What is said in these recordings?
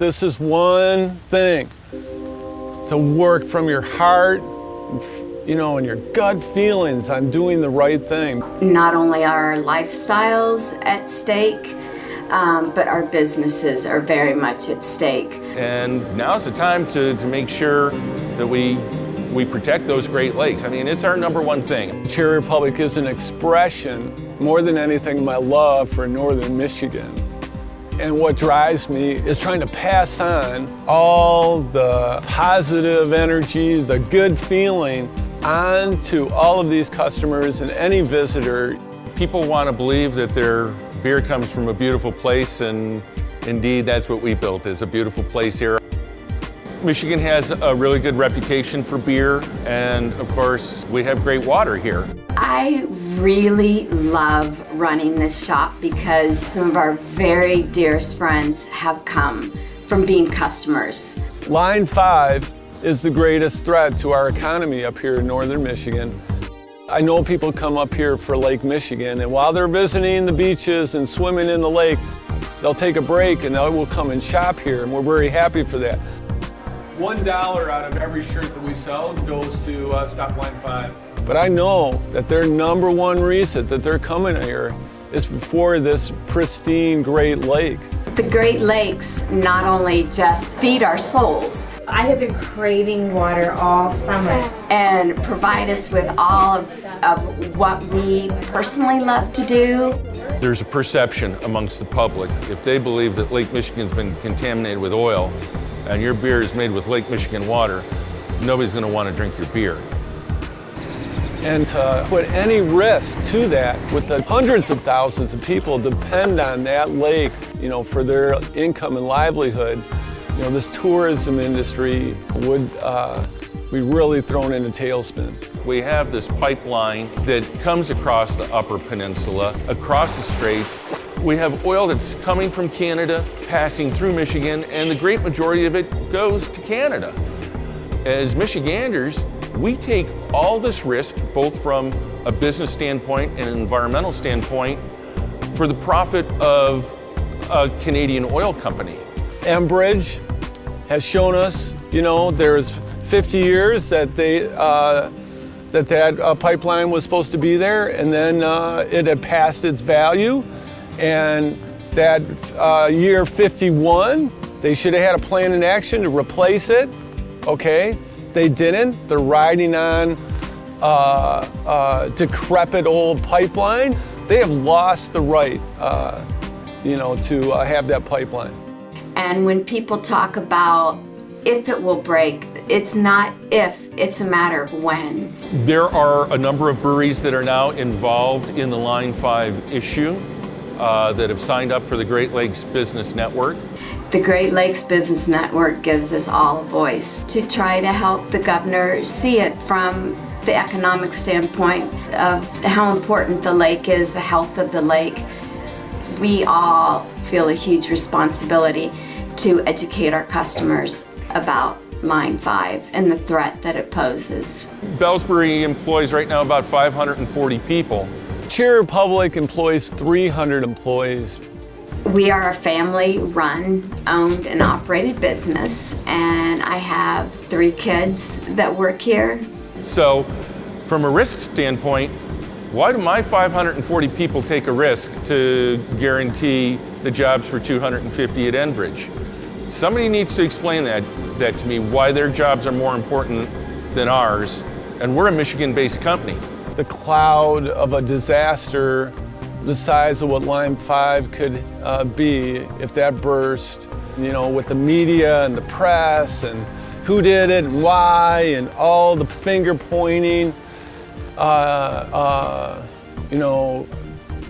This is one thing, to work from your heart, and your gut feelings on doing the right thing. Not only are our lifestyles at stake, but our businesses are very much at stake. And now's the time to make sure that we protect those Great Lakes. I mean, it's our number one thing. Cherry Republic is an expression, more than anything, of my love for northern Michigan. And what drives me is trying to pass on all the positive energy, the good feeling, on to all of these customers and any visitor. People want to believe that their beer comes from a beautiful place, and indeed that's what we built, is a beautiful place here. Michigan has a really good reputation for beer, and of course we have great water here. I really love running this shop because some of our very dearest friends have come from being customers. Line 5 is the greatest threat to our economy up here in northern Michigan. I know people come up here for Lake Michigan, and while they're visiting the beaches and swimming in the lake, they'll take a break and they will come and shop here, and we're very happy for that. $1 out of every shirt that we sell goes to Stop Line 5. But I know that their number one reason that they're coming here is for this pristine Great Lake. The Great Lakes not only just feed our souls, I have been craving water all summer. And provide us with all of what we personally love to do. There's a perception amongst the public, if they believe that Lake Michigan's been contaminated with oil and your beer is made with Lake Michigan water, nobody's going to want to drink your beer. And to put any risk to that, with the hundreds of thousands of people depend on that lake, for their income and livelihood, this tourism industry would be really thrown in a tailspin. We have this pipeline that comes across the Upper Peninsula, across the Straits. We have oil that's coming from Canada, passing through Michigan, and the great majority of it goes to Canada. As Michiganders, we take all this risk, both from a business standpoint and an environmental standpoint, for the profit of a Canadian oil company. Enbridge has shown us, there's 50 years that that pipeline was supposed to be there, and then it had passed its value, and that year 51, they should have had a plan in action to replace it, okay? They didn't. They're riding on decrepit old pipeline. They have lost the right, to have that pipeline. And when people talk about if it will break, it's not if, it's a matter of when. There are a number of breweries that are now involved in the Line 5 issue that have signed up for the Great Lakes Business Network. The Great Lakes Business Network gives us all a voice to try to help the governor see it from the economic standpoint of how important the lake is, the health of the lake. We all feel a huge responsibility to educate our customers about Line 5 and the threat that it poses. Brewery employs right now about 540 people. Cherry Republic employs 300 employees. We are a family-run, owned, and operated business, and I have 3 kids that work here. So, from a risk standpoint, why do my 540 people take a risk to guarantee the jobs for 250 at Enbridge? Somebody needs to explain that to me, why their jobs are more important than ours, and we're a Michigan-based company. The cloud of a disaster the size of what Line 5 could be if that burst, with the media and the press and who did it and why and all the finger pointing,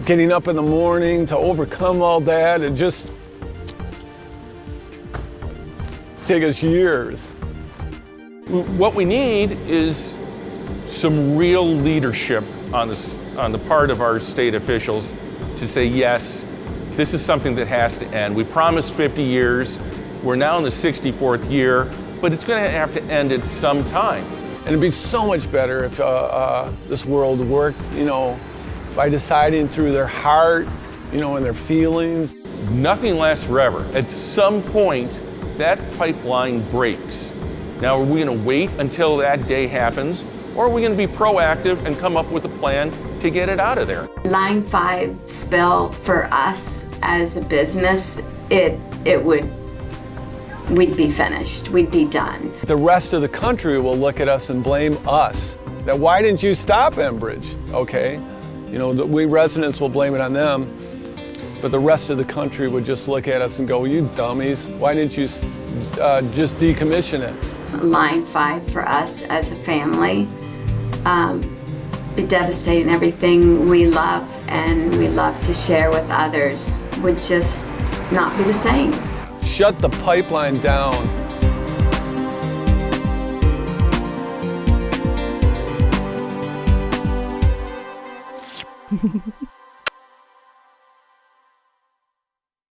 getting up in the morning to overcome all that, it just take us years. What we need is some real leadership on the part of our state officials to say, yes, this is something that has to end. We promised 50 years. We're now in the 64th year, but it's going to have to end at some time. And it'd be so much better if this world worked, by deciding through their heart, and their feelings. Nothing lasts forever. At some point, that pipeline breaks. Now, are we going to wait until that day happens, or are we going to be proactive and come up with a plan to get it out of there? Line 5 spill for us as a business, we'd be finished, we'd be done. The rest of the country will look at us and blame us. That why didn't you stop Enbridge? Okay, you know, we residents will blame it on them, but the rest of the country would just look at us and go, you dummies, why didn't you just decommission it? Line 5 for us as a family, be devastating. Everything we love and we love to share with others would just not be the same. Shut the pipeline down.